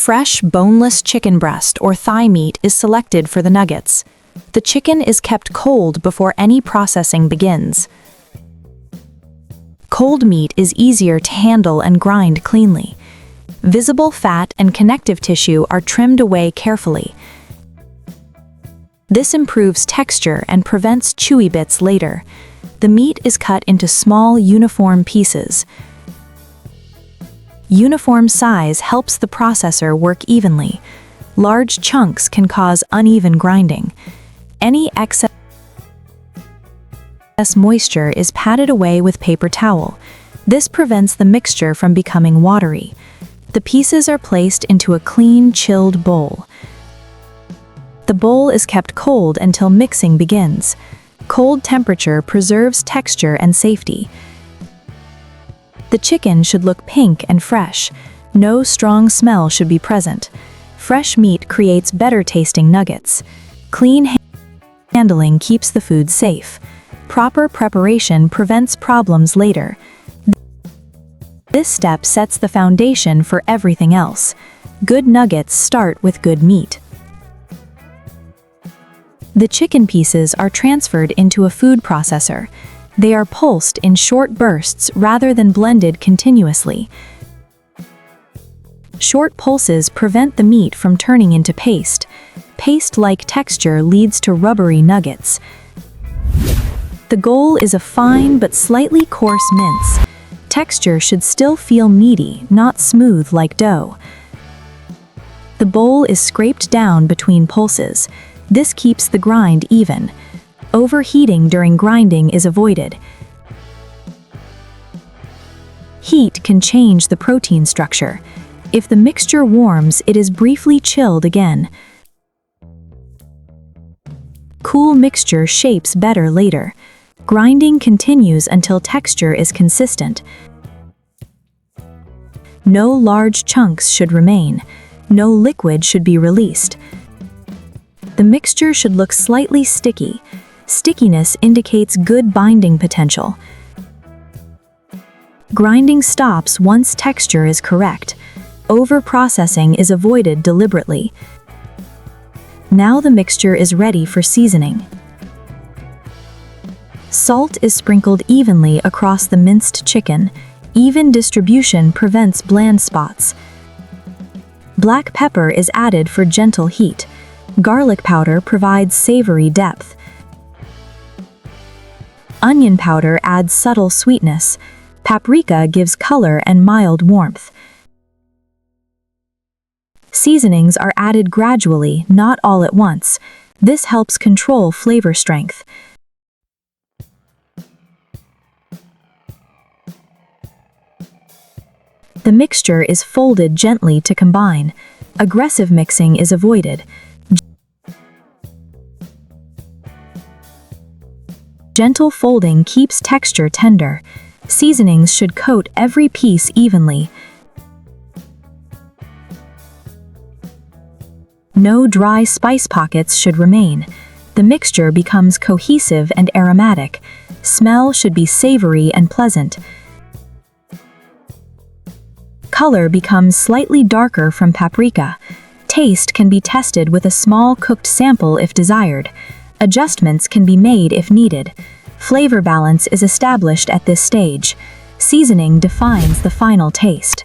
Fresh, boneless chicken breast or thigh meat is selected for the nuggets. The chicken is kept cold before any processing begins. Cold meat is easier to handle and grind cleanly. Visible fat and connective tissue are trimmed away carefully. This improves texture and prevents chewy bits later. The meat is cut into small, uniform pieces. Uniform size helps the processor work evenly. Large chunks can cause uneven grinding. Any excess moisture is patted away with paper towel. This prevents the mixture from becoming watery. The pieces are placed into a clean, chilled bowl. The bowl is kept cold until mixing begins. Cold temperature preserves texture and safety. The chicken should look pink and fresh. No strong smell should be present. Fresh meat creates better tasting nuggets. Clean handling keeps the food safe. Proper preparation prevents problems later. This step sets the foundation for everything else. Good nuggets start with good meat. The chicken pieces are transferred into a food processor. They are pulsed in short bursts rather than blended continuously. Short pulses prevent the meat from turning into paste. Paste-like texture leads to rubbery nuggets. The goal is a fine but slightly coarse mince. Texture should still feel meaty, not smooth like dough. The bowl is scraped down between pulses. This keeps the grind even. Overheating during grinding is avoided. Heat can change the protein structure. If the mixture warms, it is briefly chilled again. Cool mixture shapes better later. Grinding continues until texture is consistent. No large chunks should remain. No liquid should be released. The mixture should look slightly sticky. Stickiness indicates good binding potential. Grinding stops once texture is correct. Over-processing is avoided deliberately. Now the mixture is ready for seasoning. Salt is sprinkled evenly across the minced chicken. Even distribution prevents bland spots. Black pepper is added for gentle heat. Garlic powder provides savory depth. Onion powder adds subtle sweetness. Paprika gives color and mild warmth. Seasonings are added gradually, not all at once. This helps control flavor strength. The mixture is folded gently to combine. Aggressive mixing is avoided. Gentle folding keeps texture tender. Seasonings should coat every piece evenly. No dry spice pockets should remain. The mixture becomes cohesive and aromatic. Smell should be savory and pleasant. Color becomes slightly darker from paprika. Taste can be tested with a small cooked sample if desired. Adjustments can be made if needed. Flavor balance is established at this stage. Seasoning defines the final taste.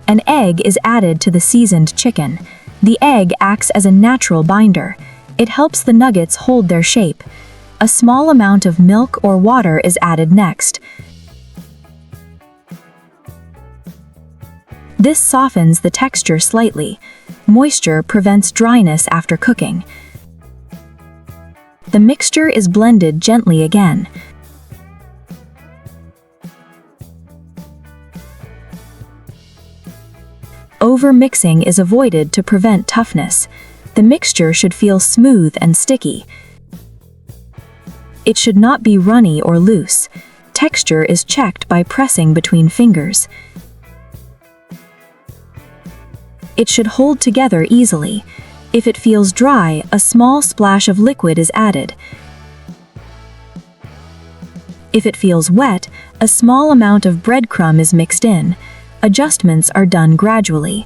An egg is added to the seasoned chicken. The egg acts as a natural binder. It helps the nuggets hold their shape. A small amount of milk or water is added next. This softens the texture slightly. Moisture prevents dryness after cooking. The mixture is blended gently again. Over-mixing is avoided to prevent toughness. The mixture should feel smooth and sticky. It should not be runny or loose. Texture is checked by pressing between fingers. It should hold together easily. If it feels dry, a small splash of liquid is added. If it feels wet, a small amount of breadcrumb is mixed in. Adjustments are done gradually.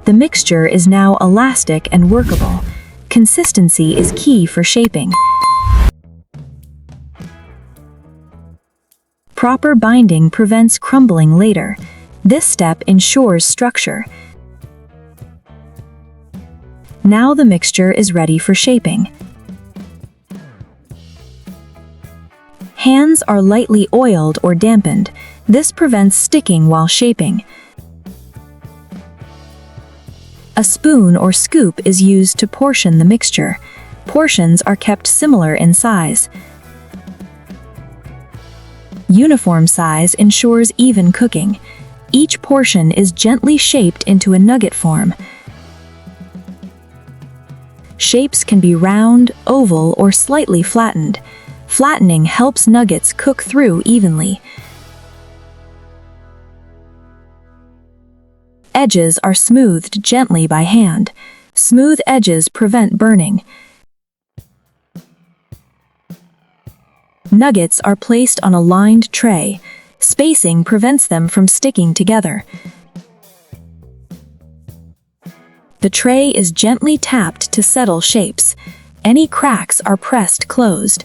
The mixture is now elastic and workable. Consistency is key for shaping. Proper binding prevents crumbling later. This step ensures structure. Now the mixture is ready for shaping. Hands are lightly oiled or dampened. This prevents sticking while shaping. A spoon or scoop is used to portion the mixture. Portions are kept similar in size. Uniform size ensures even cooking. Each portion is gently shaped into a nugget form. Shapes can be round, oval, or slightly flattened. Flattening helps nuggets cook through evenly. Edges are smoothed gently by hand. Smooth edges prevent burning. Nuggets are placed on a lined tray. Spacing prevents them from sticking together. The tray is gently tapped to settle shapes. Any cracks are pressed closed.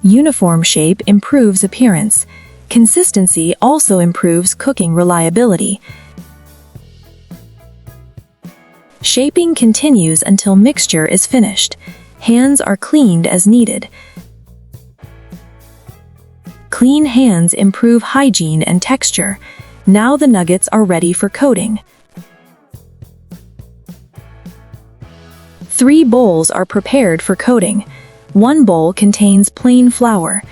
Uniform shape improves appearance. Consistency also improves cooking reliability. Shaping continues until mixture is finished. Hands are cleaned as needed. Clean hands improve hygiene and texture. Now the nuggets are ready for coating. 3 bowls are prepared for coating. 1 bowl contains plain flour.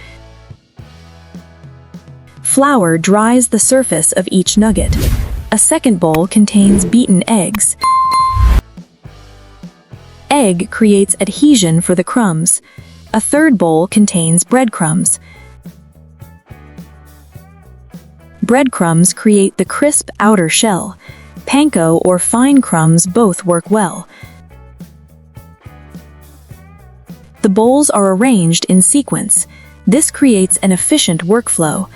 Flour dries the surface of each nugget. A second bowl contains beaten eggs. Egg creates adhesion for the crumbs. A third bowl contains breadcrumbs. Breadcrumbs create the crisp outer shell. Panko or fine crumbs both work well. The bowls are arranged in sequence. This creates an efficient workflow.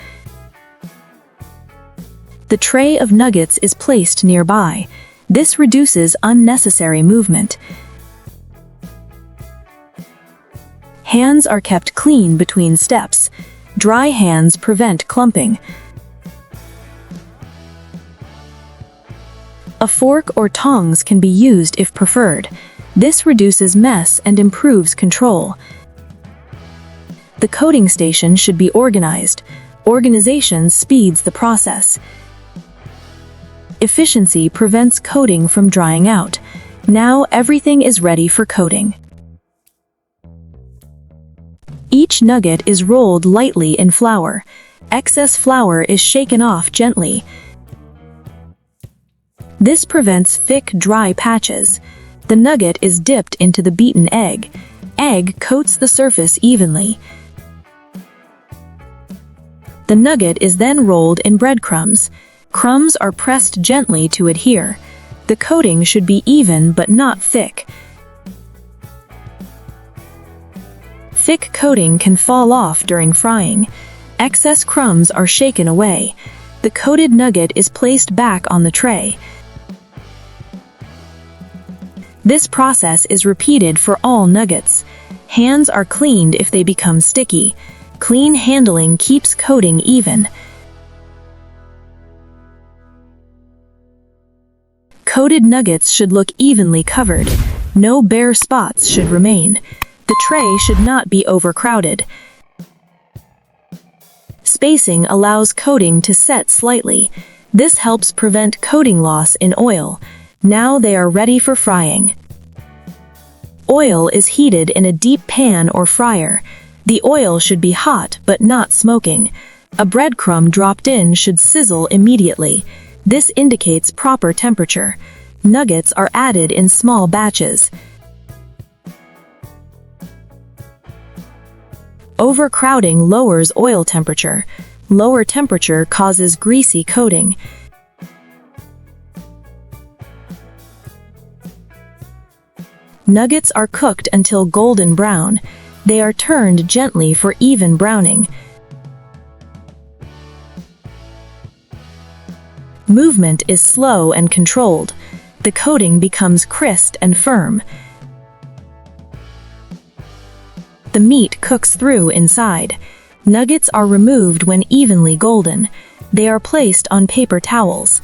The tray of nuggets is placed nearby. This reduces unnecessary movement. Hands are kept clean between steps. Dry hands prevent clumping. A fork or tongs can be used if preferred. This reduces mess and improves control. The coating station should be organized. Organization speeds the process. Efficiency prevents coating from drying out. Now everything is ready for coating. Each nugget is rolled lightly in flour. Excess flour is shaken off gently. This prevents thick, dry patches. The nugget is dipped into the beaten egg. Egg coats the surface evenly. The nugget is then rolled in breadcrumbs. Crumbs are pressed gently to adhere. The coating should be even but not thick. Thick coating can fall off during frying. Excess crumbs are shaken away. The coated nugget is placed back on the tray. This process is repeated for all nuggets. Hands are cleaned if they become sticky. Clean handling keeps coating even. Coated nuggets should look evenly covered. No bare spots should remain. The tray should not be overcrowded. Spacing allows coating to set slightly. This helps prevent coating loss in oil. Now they are ready for frying. Oil is heated in a deep pan or fryer. The oil should be hot but not smoking. A breadcrumb dropped in should sizzle immediately. This indicates proper temperature. Nuggets are added in small batches. Overcrowding lowers oil temperature. Lower temperature causes greasy coating. Nuggets are cooked until golden brown. They are turned gently for even browning. Movement is slow and controlled. The coating becomes crisp and firm. The meat cooks through inside. Nuggets are removed when evenly golden. They are placed on paper towels.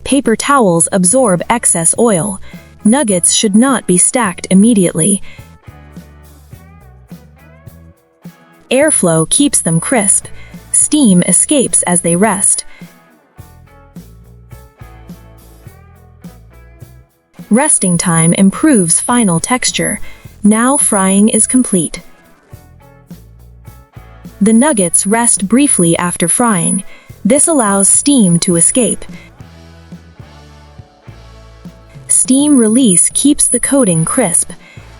Paper towels absorb excess oil. Nuggets should not be stacked immediately. Airflow keeps them crisp. Steam escapes as they rest. Resting time improves final texture. Now frying is complete. The nuggets rest briefly after frying. This allows steam to escape. Steam release keeps the coating crisp.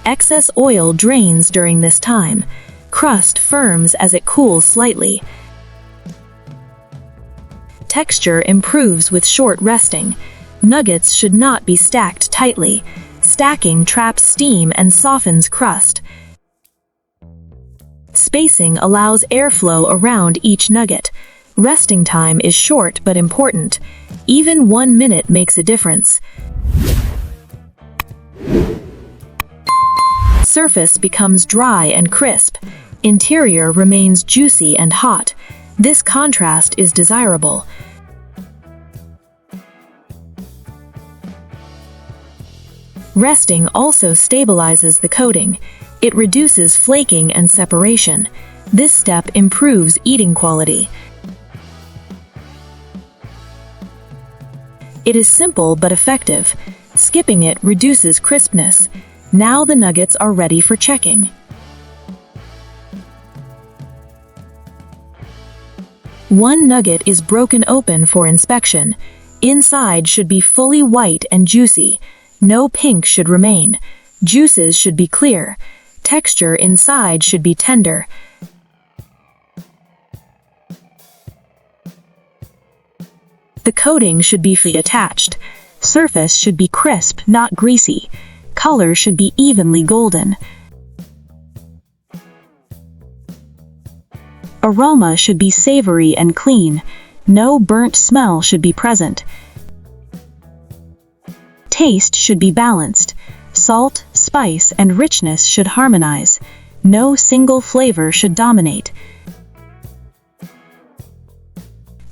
Excess oil drains during this time. Crust firms as it cools slightly. Texture improves with short resting. Nuggets should not be stacked tightly. Stacking traps steam and softens crust. Spacing allows airflow around each nugget. Resting time is short but important. Even 1 minute makes a difference. Surface becomes dry and crisp. Interior remains juicy and hot. This contrast is desirable. Resting also stabilizes the coating. It reduces flaking and separation. This step improves eating quality. It is simple but effective. Skipping it reduces crispness. Now the nuggets are ready for checking. One nugget is broken open for inspection. Inside should be fully white and juicy. No pink should remain. Juices should be clear. Texture inside should be tender. The coating should be attached. Surface should be crisp, not greasy. Color should be evenly golden. Aroma should be savory and clean. No burnt smell should be present. Taste should be balanced. Salt, spice, and richness should harmonize. No single flavor should dominate.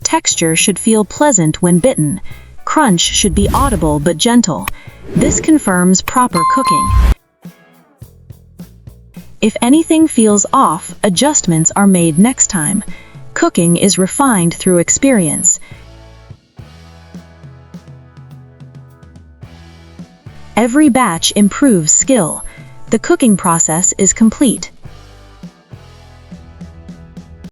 Texture should feel pleasant when bitten. Crunch should be audible but gentle. This confirms proper cooking. If anything feels off, adjustments are made next time. Cooking is refined through experience. Every batch improves skill. The cooking process is complete.